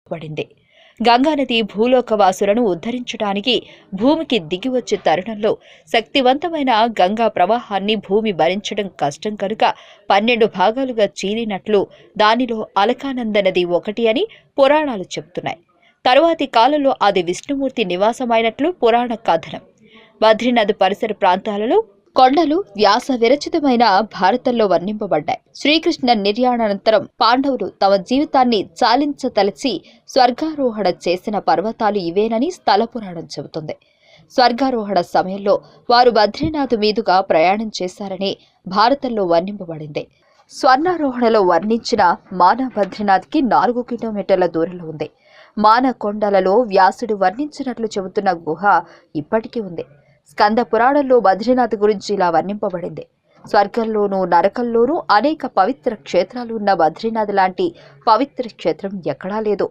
పడింది. గంగానది భూలోకవాసులను ఉద్ధరించడానికి భూమికి దిగివచ్చే తరుణంలో శక్తివంతమైన గంగా ప్రవాహాన్ని భూమి భరించడం కష్టం కనుక 12 భాగాలుగా చీలినట్లు దానిలో అలకానంద నది ఒకటి అని పురాణాలు చెబుతున్నాయి. తరువాతి కాలంలో అది విష్ణుమూర్తి నివాసమైనట్లు పురాణ కథనం. బద్రీనాథ్ పరిసర ప్రాంతాలలో కొండలు వ్యాస విరచితమైన భారతంలో వర్ణింపబడ్డాయి. శ్రీకృష్ణ నిర్యాణానంతరం పాండవులు తమ జీవితాన్ని చాలించతలచి స్వర్గారోహణ చేసిన పర్వతాలు ఇవేనని స్థల పురాణం చెబుతుంది. స్వర్గారోహణ సమయంలో వారు బద్రీనాథ్ మీదుగా ప్రయాణం చేశారని భారతంలో వర్ణింపబడింది. స్వర్ణారోహణలో వర్ణించిన మానా బద్రీనాథ్కి 4 కిలోమీటర్ల దూరంలో ఉంది. మానా కొండలలో వ్యాసుడు వర్ణించినట్లు చెబుతున్న గుహ ఇప్పటికీ ఉంది. స్కంద పురాణంలో బద్రీనాథ్ గురించి ఇలా వర్ణింపబడింది. స్వర్గంలోనూ నరకంలోనూ అనేక పవిత్ర క్షేత్రాలు ఉన్న బద్రీనాథ్ లాంటి పవిత్ర క్షేత్రం ఎక్కడా లేదు.